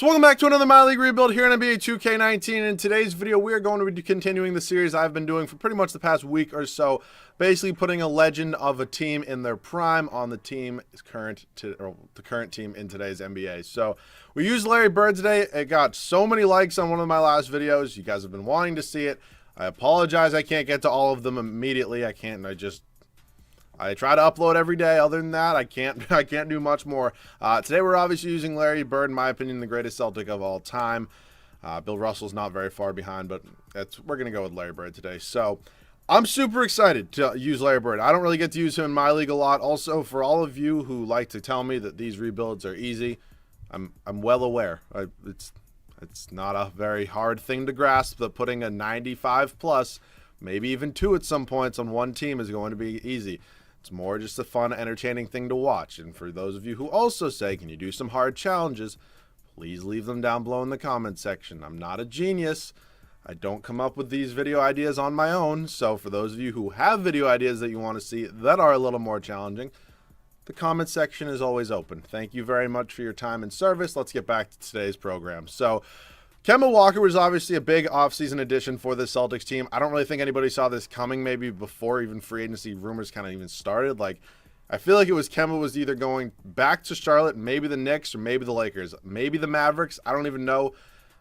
So welcome back to another My League rebuild here in NBA 2K19. In today's video, we are going to be continuing the series I've been doing for pretty much the past week or so, basically putting a legend of a team in their prime on the current team in today's NBA. So we used Larry Bird today. It got so many likes on one of my last videos. You guys have been wanting to see it. I apologize I can't get to all of them immediately. I try to upload every day. Other than that, I can't do much more. Today we're obviously using Larry Bird, in my opinion, the greatest Celtic of all time. Bill Russell's not very far behind, but we're going to go with Larry Bird today. So I'm super excited to use Larry Bird. I don't really get to use him in my league a lot. Also, for all of you who like to tell me that these rebuilds are easy, I'm well aware. It's not a very hard thing to grasp that putting a 95 plus, maybe even 2 at some points on one team is going to be easy. It's more just a fun, entertaining thing to watch. And for those of you who also say, can you do some hard challenges, please leave them down below in the comment section. I'm not a genius. I don't come up with these video ideas on my own. So for those of you who have video ideas that you want to see that are a little more challenging, the comment section is always open. Thank you very much for your time and service. Let's get back to today's program. So Kemba Walker was obviously a big offseason addition for the Celtics team. I don't really think anybody saw this coming, maybe before even free agency rumors kind of even started. I feel like it was Kemba was either going back to Charlotte, maybe the Knicks, or maybe the Lakers, maybe the Mavericks. I don't even know.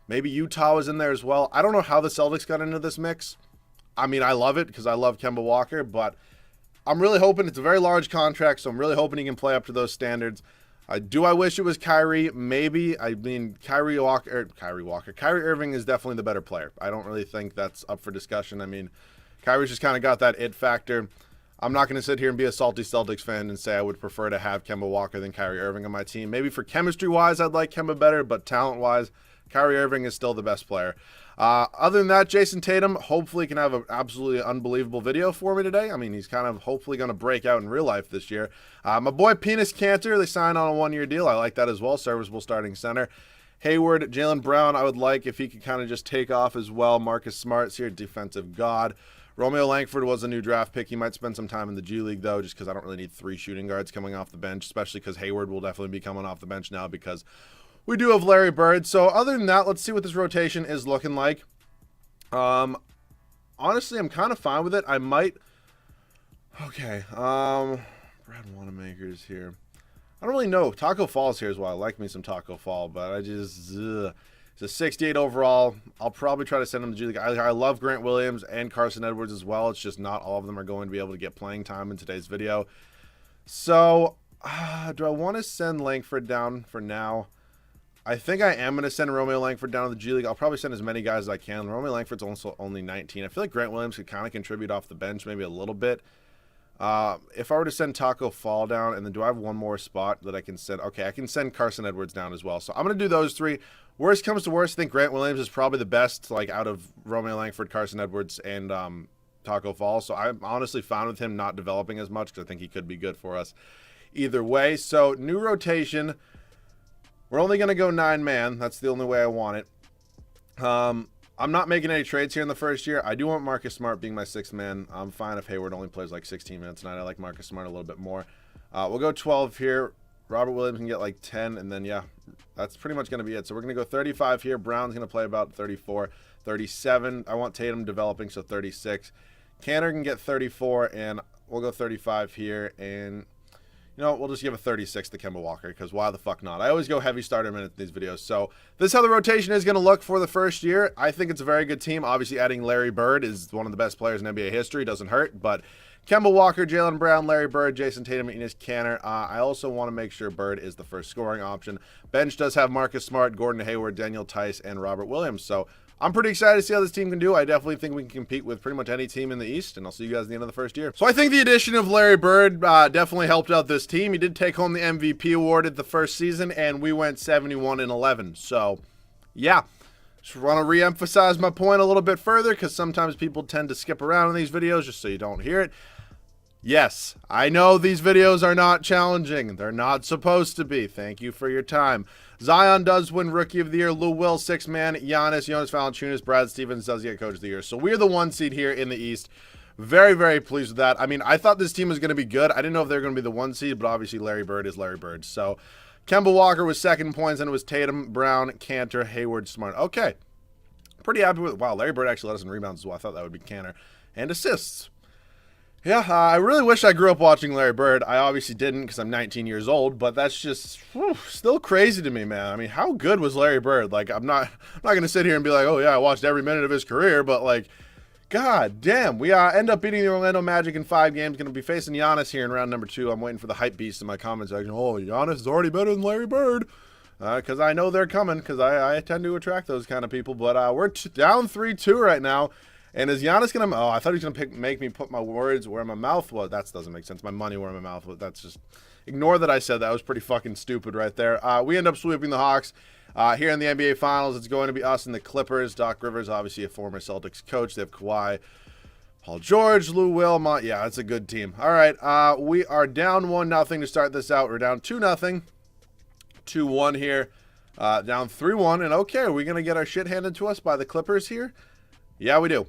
Maybe Utah was in there as well. I don't know how the Celtics got into this mix. I mean, I love it because I love Kemba Walker, but I'm really hoping it's a very large contract, so I'm really hoping he can play up to those standards. Do I wish it was Kyrie? Maybe. I mean, Kyrie Irving is definitely the better player. I don't really think that's up for discussion. I mean, Kyrie's just kind of got that it factor. I'm not going to sit here and be a salty Celtics fan and say I would prefer to have Kemba Walker than Kyrie Irving on my team. Maybe for chemistry-wise, I'd like Kemba better, but talent-wise, Kyrie Irving is still the best player. Other than that, Jason Tatum hopefully can have an absolutely unbelievable video for me today. I mean, he's kind of hopefully going to break out in real life this year. My boy Penis Cantor, they signed on a 1-year deal. I like that as well. Serviceable starting center. Hayward, Jaylen Brown, I would like if he could kind of just take off as well. Marcus Smart's here, defensive god. Romeo Langford was a new draft pick. He might spend some time in the G League, though, just because I don't really need 3 shooting guards coming off the bench, especially because Hayward will definitely be coming off the bench now because we do have Larry Bird. So other than that, let's see what this rotation is looking like. Honestly, I'm kind of fine with it. I might. Okay. Brad Wanamaker's here. I don't really know. Taco Fall's here as well. I like me some Taco Fall, but I just it's a 68 overall. I'll probably try to send him to G League. I love Grant Williams and Carson Edwards as well. It's just not all of them are going to be able to get playing time in today's video. So, do I want to send Langford down for now? I think I am going to send Romeo Langford down to the G League. I'll probably send as many guys as I can. Romeo Langford's also only 19. I feel like Grant Williams could kind of contribute off the bench maybe a little bit. If I were to send Taco Fall down, and then do I have one more spot that I can send? Okay, I can send Carson Edwards down as well. So I'm going to do those 3. Worst comes to worst, I think Grant Williams is probably the best, out of Romeo Langford, Carson Edwards, and Taco Fall. So I'm honestly fine with him not developing as much because I think he could be good for us either way. So new rotation. We're only going to go 9-man. That's the only way I want it. I'm not making any trades here in the first year. I do want Marcus Smart being my 6th man. I'm fine if Hayward only plays 16 minutes tonight. I like Marcus Smart a little bit more. We'll go 12 here. Robert Williams can get 10, and then, yeah, that's pretty much going to be it. So we're going to go 35 here. Brown's going to play about 34, 37. I want Tatum developing, so 36. Cantor can get 34, and we'll go 35 here, and we'll just give a 36 to Kemba Walker because why the fuck not? I always go heavy starter minutes in these videos. So this is how the rotation is going to look for the first year. I think it's a very good team. Obviously, adding Larry Bird is one of the best players in NBA history. Doesn't hurt. But Kemba Walker, Jaylen Brown, Larry Bird, Jason Tatum, and Enes Kanter. I also want to make sure Bird is the first scoring option. Bench does have Marcus Smart, Gordon Hayward, Daniel Tice, and Robert Williams. So I'm pretty excited to see how this team can do. I definitely think we can compete with pretty much any team in the East, and I'll see you guys at the end of the first year. So I think the addition of Larry Bird definitely helped out this team. He did take home the MVP award at the first season, and we went 71-11. So, yeah. Just want to re-emphasize my point a little bit further because sometimes people tend to skip around in these videos just so you don't hear it. Yes, I know these videos are not challenging. They're not supposed to be. Thank you for your time. Zion does win Rookie of the Year. Lou Will, 6th man. Jonas Valanciunas, Brad Stevens does get Coach of the Year. So we're the 1 seed here in the East. Very, very pleased with that. I mean, I thought this team was going to be good. I didn't know if they were going to be the 1 seed, but obviously Larry Bird is Larry Bird. So Kemba Walker was second in points, and it was Tatum, Brown, Cantor, Hayward, Smart. Okay. Pretty happy with it. Wow, Larry Bird actually led us in rebounds as well. I thought that would be Cantor. And assists. Yeah, I really wish I grew up watching Larry Bird. I obviously didn't because I'm 19 years old, but that's just still crazy to me, man. I mean, how good was Larry Bird? Like, I'm not going to sit here and be like, oh, yeah, I watched every minute of his career, but, like, god damn. We end up beating the Orlando Magic in 5 games. Going to be facing Giannis here in round number 2. I'm waiting for the hype beast in my comment section. Oh, Giannis is already better than Larry Bird. Because I know they're coming, because I tend to attract those kind of people. But we're down 3-2 right now. And is Giannis going to... Oh, I thought he was going to make me put my words where my mouth was. That doesn't make sense. My money where my mouth was. That's just... Ignore that I said that. That was pretty fucking stupid right there. We end up sweeping the Hawks. Here in the NBA Finals, it's going to be us and the Clippers. Doc Rivers, obviously a former Celtics coach. They have Kawhi, Paul George, Lou Will. Yeah, it's a good team. All right, we are down 1-0 to start this out. We're down 2-0. 2-1 here. Down 3-1. And okay, are we going to get our shit handed to us by the Clippers here? Yeah, we do.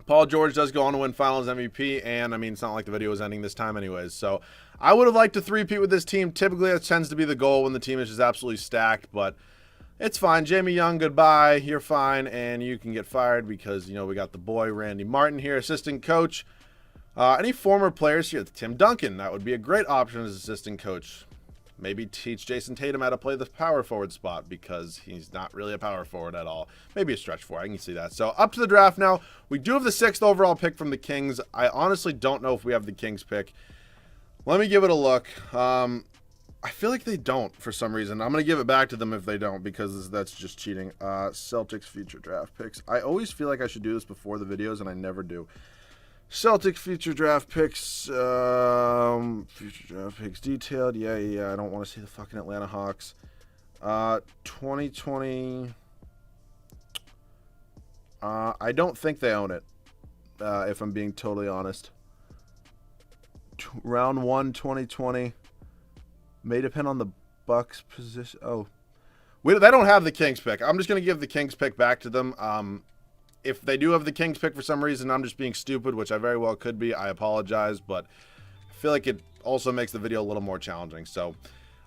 Paul George does go on to win Finals MVP, and, I mean, it's not like the video is ending this time anyways. So I would have liked to three-peat with this team. Typically, that tends to be the goal when the team is just absolutely stacked, but it's fine. Jamie Young, goodbye. You're fine, and you can get fired because, you know, we got the boy Randy Martin here, assistant coach. Any former players here? Tim Duncan, that would be a great option as assistant coach. Maybe teach Jason Tatum how to play the power forward spot because he's not really a power forward at all. Maybe a stretch forward. I can see that. So up to the draft now. We do have the 6th overall pick from the Kings. I honestly don't know if we have the Kings pick. Let me give it a look. I feel like they don't for some reason. I'm going to give it back to them if they don't because that's just cheating. Celtics future draft picks. I always feel like I should do this before the videos and I never do. Celtics future draft picks. Future draft picks detailed. Yeah. I don't want to see the fucking Atlanta Hawks. 2020. I don't think they own it. If I'm being totally honest. Round 1, 2020. May depend on the Bucks position. Oh. They don't have the Kings pick. I'm just going to give the Kings pick back to them. If they do have the Kings pick for some reason, I'm just being stupid, which I very well could be. I apologize, but I feel like it also makes the video a little more challenging. So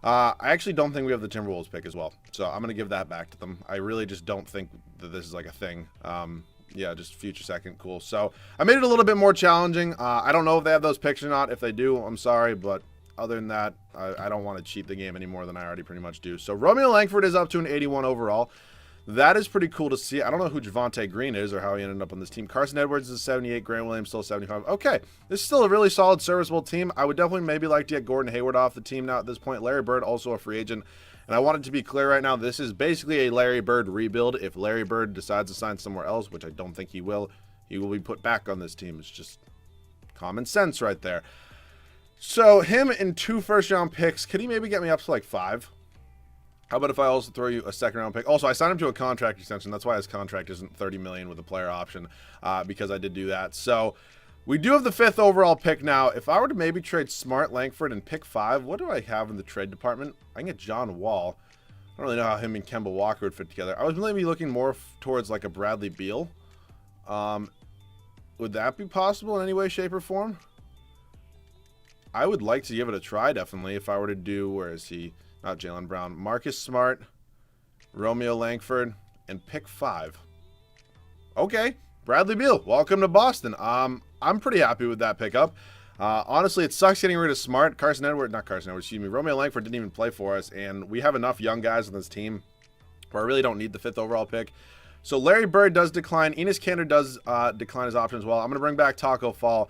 I actually don't think we have the Timberwolves pick as well. So I'm going to give that back to them. I really just don't think that this is like a thing. Yeah, just future second. Cool. So I made it a little bit more challenging. I don't know if they have those picks or not. If they do, I'm sorry, but other than that, I don't want to cheat the game any more than I already pretty much do. So Romeo Langford is up to an 81 overall. That is pretty cool to see. I don't know who Javonte Green is or how he ended up on this team. Carson Edwards is 78. Grant Williams still 75. Okay, this is still a really solid, serviceable team. I would definitely maybe like to get Gordon Hayward off the team now at this point. Larry Bird, also a free agent. And I want it to be clear right now, this is basically a Larry Bird rebuild. If Larry Bird decides to sign somewhere else, which I don't think he will be put back on this team. It's just common sense right there. So him in 2 first-round picks, could he maybe get me up to like 5? How about if I also throw you a second-round pick? Also, I signed him to a contract extension. That's why his contract isn't $30 million with a player option, because I did do that. So we do have the 5th overall pick now. If I were to maybe trade Smart, Langford, and pick 5, what do I have in the trade department? I can get John Wall. I don't really know how him and Kemba Walker would fit together. I was maybe looking more towards like a Bradley Beal. Would that be possible in any way, shape, or form? I would like to give it a try, definitely, if I were to do, where is he? Not Jaylen Brown. Marcus Smart, Romeo Langford, and pick 5. Okay, Bradley Beal, welcome to Boston. I'm pretty happy with that pickup. Honestly, it sucks getting rid of Smart. Romeo Langford didn't even play for us, and we have enough young guys on this team where I really don't need the 5th overall pick. So Larry Bird does decline. Enes Kanter does decline his option as well. I'm going to bring back Taco Fall.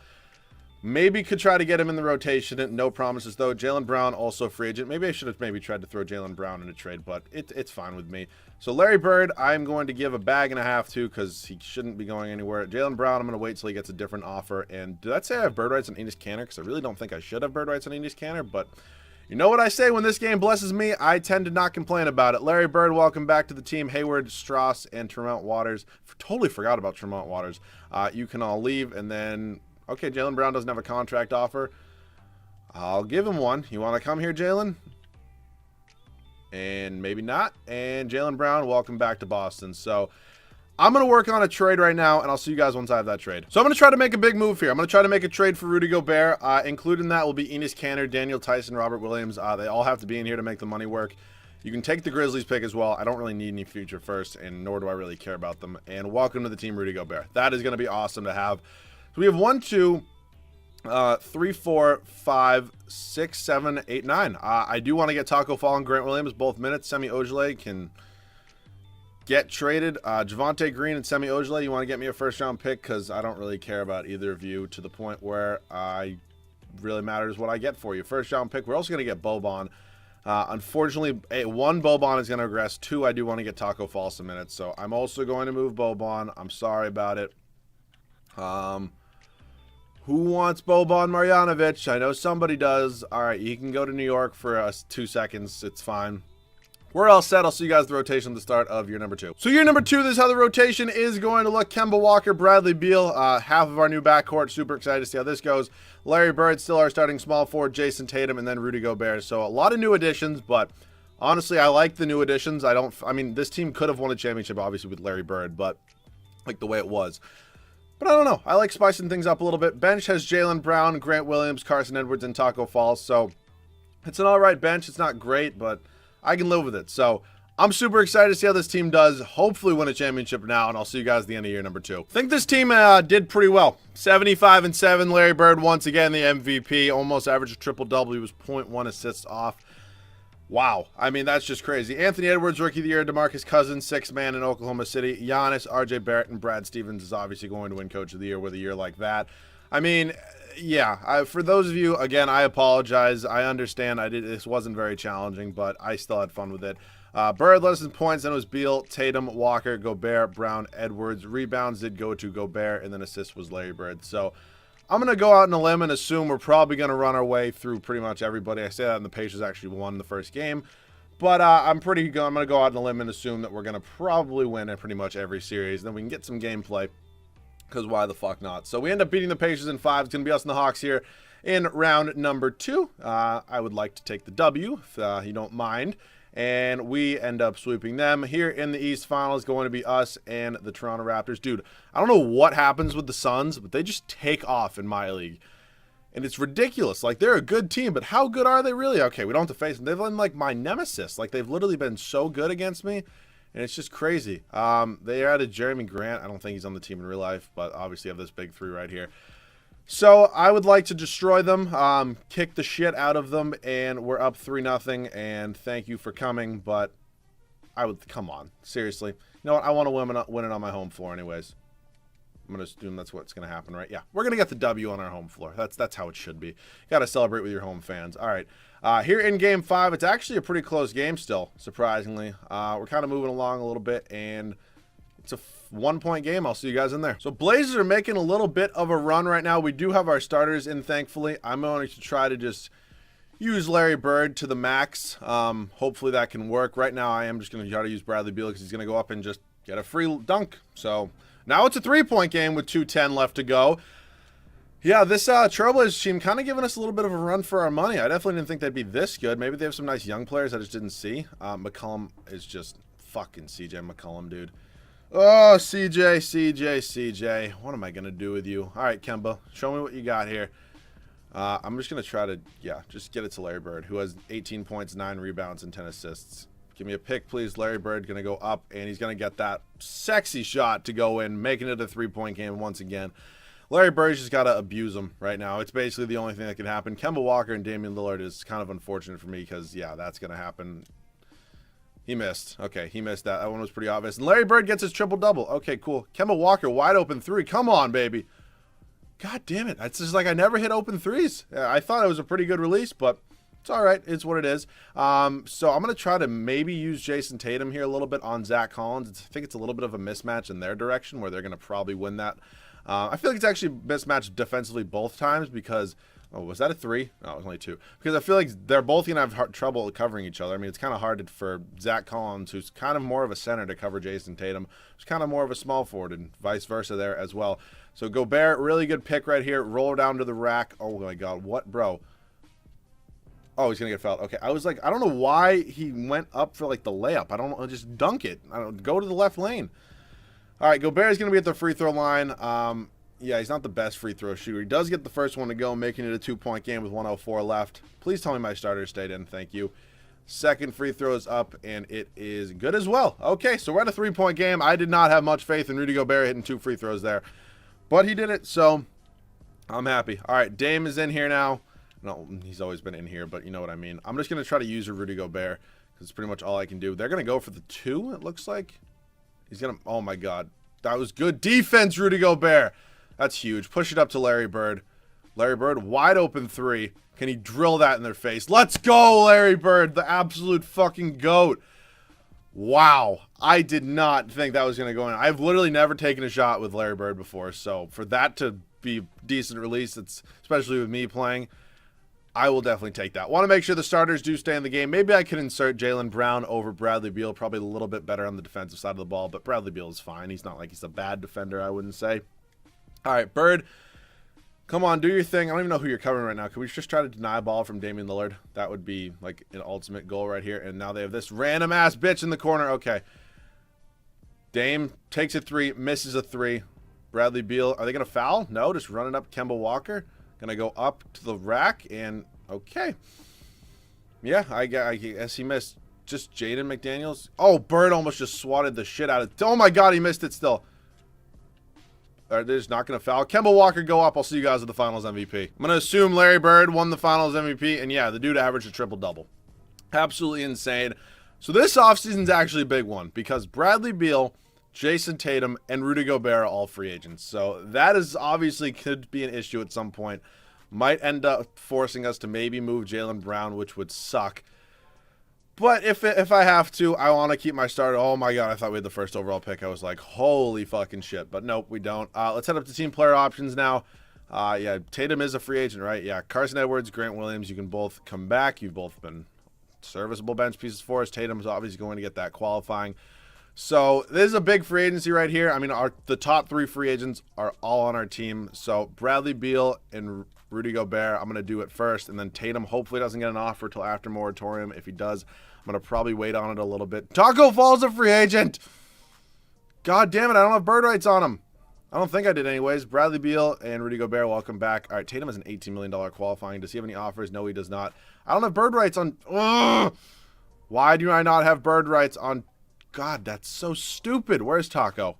Maybe could try to get him in the rotation. No promises, though. Jaylen Brown, also free agent. Maybe I should have maybe tried to throw Jaylen Brown in a trade, but it's fine with me. So Larry Bird, I'm going to give a bag and a half to because he shouldn't be going anywhere. Jaylen Brown, I'm going to wait till he gets a different offer. And did I say I have bird rights on Enes Kanter? Because I really don't think I should have bird rights on Enes Kanter, but you know what I say when this game blesses me? I tend to not complain about it. Larry Bird, welcome back to the team. Hayward, Strauss, and Tremont Waters. Totally forgot about Tremont Waters. You can all leave, and then... Okay, Jaylen Brown doesn't have a contract offer. I'll give him one. You want to come here, Jaylen? And maybe not. And Jaylen Brown, welcome back to Boston. So I'm going to work on a trade right now, and I'll see you guys once I have that trade. So I'm going to try to make a big move here. I'm going to try to make a trade for Rudy Gobert. Including that will be Enes Kanter, Daniel Tyson, Robert Williams. They all have to be in here to make the money work. You can take the Grizzlies pick as well. I don't really need any future first, and nor do I really care about them. And welcome to the team, Rudy Gobert. That is going to be awesome to have. So we have 1, 2, 3, 4, 5, 6, 7, 8, 9. I do want to get Taco Fall and Grant Williams both minutes. Semi Ojeleye can get traded. Javonte Green and Semi Ojeleye, you want to get me a first-round pick? Because I don't really care about either of you to the point where really matters what I get for you. First-round pick. We're also going to get Boban. Unfortunately, 1, Boban is going to regress. 2, I do want to get Taco Fall some minutes. So I'm also going to move Boban. I'm sorry about it. Who wants Boban Marjanovic? I know somebody does. All right, you can go to New York for 2 seconds. It's fine. We're all set. I'll see you guys at the rotation at the start of year number 2. So year number 2, this is how the rotation is going to look. Kemba Walker, Bradley Beal, half of our new backcourt. Super excited to see how this goes. Larry Bird, still our starting small forward, Jason Tatum, and then Rudy Gobert. So a lot of new additions, but honestly, I like the new additions. I mean, this team could have won a championship, obviously, with Larry Bird, but like the way it was. But I don't know. I like spicing things up a little bit. Bench has Jaylen Brown, Grant Williams, Carson Edwards, and Taco Fall. So it's an all right bench. It's not great, but I can live with it. So I'm super excited to see how this team does. Hopefully win a championship now, and I'll see you guys at the end of year number 2. I think this team did pretty well. 75-7. Larry Bird, once again, the MVP. Almost averaged a triple-double. He was 0.1 assists off. Wow. I mean, that's just crazy. Anthony Edwards, Rookie of the Year. DeMarcus Cousins, 6th man in Oklahoma City. Giannis, RJ Barrett, and Brad Stevens is obviously going to win Coach of the Year with a year like that. I mean, yeah, for those of you, again, I apologize. I understand this wasn't very challenging, but I still had fun with it. Bird led us in points, then it was Beal, Tatum, Walker, Gobert, Brown, Edwards. Rebounds did go to Gobert, and then assists was Larry Bird. So I'm going to go out on a limb and assume we're probably going to run our way through pretty much everybody. I say that, and the Pacers actually won the first game. But I'm going to go out on a limb and assume that we're going to probably win in pretty much every series. Then we can get some gameplay. Because why the fuck not? So we end up beating the Pacers in 5. It's going to be us and the Hawks here in round number 2. I would like to take the W, if you don't mind. And we end up sweeping them. Here in the East Finals, going to be us and the Toronto Raptors. Dude, I don't know what happens with the Suns, but they just take off in my league. And it's ridiculous. Like, they're a good team, but how good are they really? Okay, we don't have to face them. They've been, like, my nemesis. Like, they've literally been so good against me. And it's just crazy. They added Jeremy Grant. I don't think he's on the team in real life, but obviously have this big 3 right here. So I would like to destroy them, kick the shit out of them, and we're up 3-0. And thank you for coming, but come on, seriously. You know what? I want to win it on my home floor, anyways. I'm gonna assume that's what's gonna happen, right? Yeah, we're gonna get the W on our home floor. That's how it should be. Got to celebrate with your home fans. All right. Here in Game 5, it's actually a pretty close game still, surprisingly. We're kind of moving along a little bit, and it's a 1-point game. I'll see you guys in there. So Blazers are making a little bit of a run right now. We do have our starters in, thankfully. I'm going to try to just use Larry Bird to the max. Hopefully that can work. Right now I am just going to try to use Bradley Beal because he's going to go up and just get a free dunk. So now it's a 3-point game with 2:10 left to go. Yeah, this Trailblazers team kind of giving us a little bit of a run for our money. I definitely didn't think they'd be this good. Maybe they have some nice young players I just didn't see. McCollum is just fucking CJ McCollum, dude. Oh, CJ. What am I going to do with you? All right, Kemba, show me what you got here. I'm just going to try to, just get it to Larry Bird, who has 18 points, 9 rebounds, and 10 assists. Give me a pick, please. Larry Bird going to go up, and he's going to get that sexy shot to go in, making it a 3-point game once again. Larry Bird's just got to abuse him right now. It's basically the only thing that can happen. Kemba Walker and Damian Lillard is kind of unfortunate for me because, that's going to happen. He missed. Okay, he missed that. That one was pretty obvious. And Larry Bird gets his triple-double. Okay, cool. Kemba Walker, wide open 3. Come on, baby. God damn it. It's just like I never hit open 3s. I thought it was a pretty good release, but it's all right. It's what it is. So I'm going to try to maybe use Jason Tatum here a little bit on Zach Collins. I think it's a little bit of a mismatch in their direction where they're going to probably win that. I feel like it's actually mismatched defensively both times because, was that a 3? No, it was only 2. Because I feel like they're both going to have trouble covering each other. I mean, it's kind of hard for Zach Collins, who's kind of more of a center, to cover Jason Tatum, who's kind of more of a small forward, and vice versa there as well. So Gobert, really good pick right here. Roll down to the rack. Oh, my God. What, bro? Oh, he's going to get fouled. Okay, I was like, I don't know why he went up for, like, the layup. I don't know. Just dunk it. Go to the left lane. All right, Gobert's going to be at the free throw line. Yeah, he's not the best free throw shooter. He does get the first one to go, making it a 2-point game with 1:04 left. Please tell me my starter stayed in. Thank you. Second free throw is up, and it is good as well. Okay, so we're at a 3-point game. I did not have much faith in Rudy Gobert hitting 2 free throws there, but he did it, so I'm happy. All right, Dame is in here now. No, he's always been in here, but you know what I mean. I'm just going to try to use Rudy Gobert because it's pretty much all I can do. They're going to go for the 2, it looks like. He's going to, oh my God. That was good defense, Rudy Gobert. That's huge. Push it up to Larry Bird. Larry Bird, wide open 3. Can he drill that in their face? Let's go, Larry Bird, the absolute fucking GOAT. Wow. I did not think that was going to go in. I've literally never taken a shot with Larry Bird before, so for that to be decent release, it's especially with me playing, I will definitely take that. Want to make sure the starters do stay in the game. Maybe I can insert Jaylen Brown over Bradley Beal. Probably a little bit better on the defensive side of the ball, but Bradley Beal is fine. He's not like he's a bad defender, I wouldn't say. All right, Bird, come on, do your thing. I don't even know who you're covering right now. Can we just try to deny a ball from Damian Lillard? That would be like an ultimate goal right here. And now they have this random-ass bitch in the corner. Okay. Dame takes a 3, misses a 3. Bradley Beal, are they going to foul? No, just running up Kemba Walker. Going to go up to the rack, and okay. Yeah, I guess he missed. Just Jaden McDaniels. Oh, Bird almost just swatted the shit out of it. Oh, my God, he missed it still. They're just not going to foul. Kemba Walker, go up. I'll see you guys at the Finals MVP. I'm going to assume Larry Bird won the Finals MVP, and yeah, the dude averaged a triple-double. Absolutely insane. So this offseason is actually a big one because Bradley Beal, Jason Tatum, and Rudy Gobert are all free agents. So that is obviously could be an issue at some point. Might end up forcing us to maybe move Jaylen Brown, which would suck. But if I have to, I want to keep my starter. Oh my God, I thought we had the first overall pick. I was like, holy fucking shit. But nope, we don't. Let's head up to team player options now. Yeah, Tatum is a free agent, right? Yeah, Carson Edwards, Grant Williams, you can both come back. You've both been serviceable bench pieces for us. Tatum's obviously going to get that qualifying. So this is a big free agency right here. I mean, the top 3 free agents are all on our team. So Bradley Beal and Rudy Gobert, I'm going to do it first. And then Tatum hopefully doesn't get an offer till after moratorium. If he does, I'm going to probably wait on it a little bit. Taco Fall's a free agent. God damn it, I don't have bird rights on him. I don't think I did anyways. Bradley Beal and Rudy Gobert, welcome back. All right, Tatum has an $18 million qualifying. Does he have any offers? No, he does not. I don't have bird rights on... Ugh! Why do I not have bird rights on... God, that's so stupid. Where's Taco?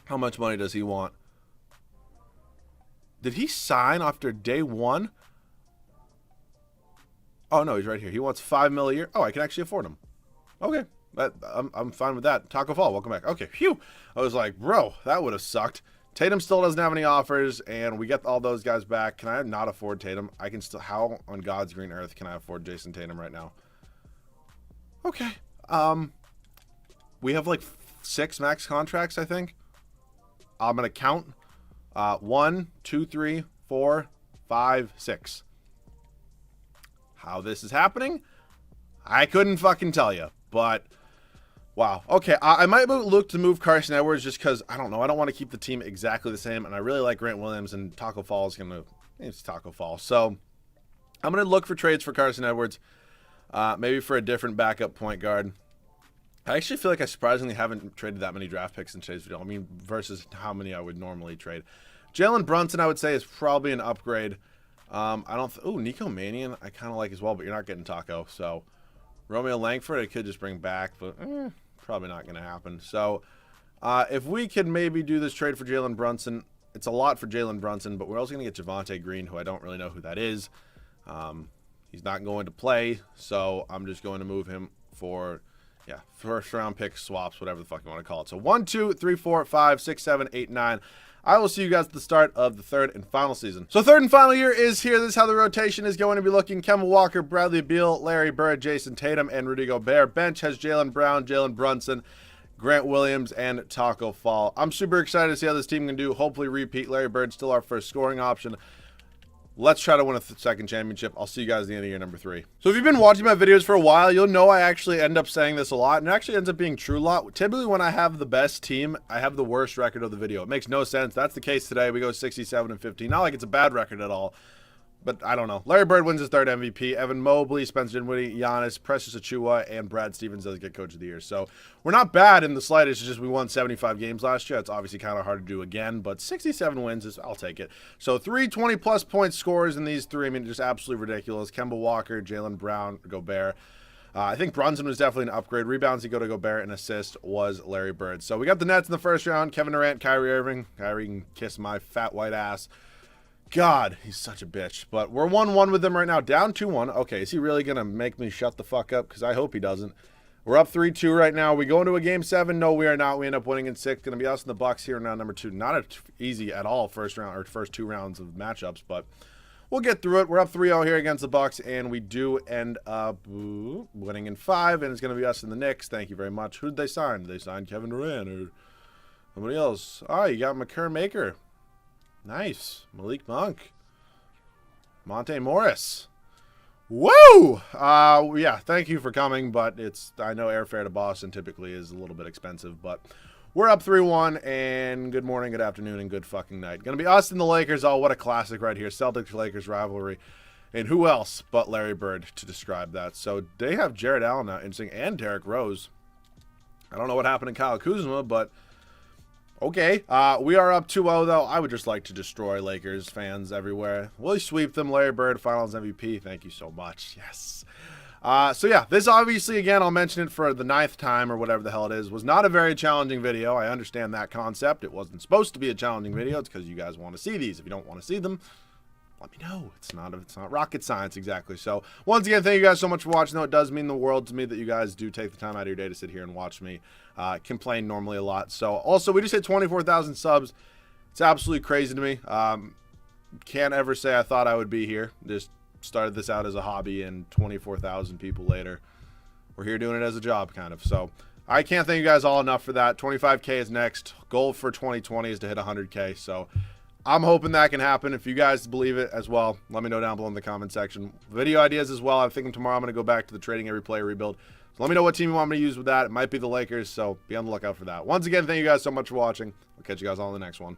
How much money does he want? Did he sign after day 1? Oh, no, he's right here. He wants $5 million a year. Oh, I can actually afford him. Okay. I'm fine with that. Taco Fall, welcome back. Okay, phew. I was like, bro, that would have sucked. Tatum still doesn't have any offers, and we get all those guys back. Can I not afford Tatum? I can still... How on God's green earth can I afford Jason Tatum right now? Okay. We have like 6 max contracts, I think. I'm going to count. 1, 2, 3, 4, 5, 6. How this is happening, I couldn't fucking tell you. But, wow. Okay, I might look to move Carson Edwards just because, I don't know, I don't want to keep the team exactly the same. And I really like Grant Williams, and Taco Fall is going to... It's Taco Fall. So, I'm going to look for trades for Carson Edwards. Maybe for a different backup point guard. I actually feel like I surprisingly haven't traded that many draft picks in today's video. I mean, versus how many I would normally trade. Jalen Brunson, I would say, is probably an upgrade. I don't... Ooh, Nico Mannion, I kind of like as well, but you're not getting Taco. So, Romeo Langford, I could just bring back, but probably not going to happen. So, if we could maybe do this trade for Jalen Brunson, it's a lot for Jalen Brunson, but we're also going to get Javonte Green, who I don't really know who that is. He's not going to play, so I'm just going to move him for... Yeah, first round pick swaps, whatever the fuck you want to call it. So 1, 2, 3, 4, 5, 6, 7, 8, 9. I will see you guys at the start of the 3rd and final season. So 3rd and final year is here. This is how the rotation is going to be looking. Kemba Walker, Bradley Beal, Larry Bird, Jason Tatum, and Rudy Gobert. Bench has Jaylen Brown, Jalen Brunson, Grant Williams, and Taco Fall. I'm super excited to see how this team can do. Hopefully repeat. Larry Bird still our first scoring option. Let's try to win a second championship. I'll see you guys at the end of year number 3. So if you've been watching my videos for a while, you'll know I actually end up saying this a lot, and it actually ends up being true a lot. Typically when I have the best team, I have the worst record of the video. It makes no sense. That's the case today. We go 67-15. Not like it's a bad record at all. But I don't know. Larry Bird wins his 3rd MVP. Evan Mobley, Spencer Dinwiddie, Giannis, Precious Achiuwa, and Brad Stevens does get Coach of the Year. So we're not bad in the slightest. It's just we won 75 games last year. It's obviously kind of hard to do again, but 67 wins is, I'll take it. So 3 20-plus point scores in these 3. I mean, just absolutely ridiculous. Kemba Walker, Jaylen Brown, Gobert. I think Brunson was definitely an upgrade. Rebounds, he go to Gobert, and assist was Larry Bird. So we got the Nets in the first round. Kevin Durant, Kyrie Irving. Kyrie can kiss my fat white ass. God, he's such a bitch. But we're 1-1 with them right now. Down 2-1. Okay, is he really going to make me shut the fuck up? Because I hope he doesn't. We're up 3-2 right now. We go into a game 7. No, we are not. We end up winning in 6. Going to be us and the Bucks here in round number 2. Not easy at all first 2 rounds of matchups, but we'll get through it. We're up 3-0 here against the Bucks, and we do end up winning in 5, and it's going to be us and the Knicks. Thank you very much. Who did they sign? Did they sign Kevin Durant or somebody else? Oh, you got Makur Maker. Nice. Malik Monk. Monte Morris. Woo! Yeah, thank you for coming, but I know airfare to Boston typically is a little bit expensive, but we're up 3-1, and good morning, good afternoon, and good fucking night. Gonna be us and the Lakers. Oh, what a classic right here. Celtics-Lakers rivalry. And who else but Larry Bird to describe that? So they have Jared Allen now, interesting, and Derrick Rose. I don't know what happened to Kyle Kuzma, but okay. We are up 2-0, though. I would just like to destroy Lakers fans everywhere. Will you sweep them? Larry Bird, Finals MVP. Thank you so much. Yes. So yeah, this obviously, again, I'll mention it for the 9th time or whatever the hell it is, was not a very challenging video. I understand that concept. It wasn't supposed to be a challenging video. It's because you guys want to see these. If you don't want to see them, let me know. It's not rocket science exactly. So once again, thank you guys so much for watching. Though it does mean the world to me that you guys do take the time out of your day to sit here and watch me complain normally a lot. So also, we just hit 24,000 subs. It's absolutely crazy to me. Can't ever say I thought I would be here. Just started this out as a hobby, and 24,000 people later, we're here doing it as a job, kind of. So I can't thank you guys all enough for that. 25K is next. Goal for 2020 is to hit 100K. So I'm hoping that can happen. If you guys believe it as well, let me know down below in the comment section. Video ideas as well. I'm thinking tomorrow I'm going to go back to the trading every player rebuild. So let me know what team you want me to use with that. It might be the Lakers, so be on the lookout for that. Once again, thank you guys so much for watching. I'll catch you guys all in the next one.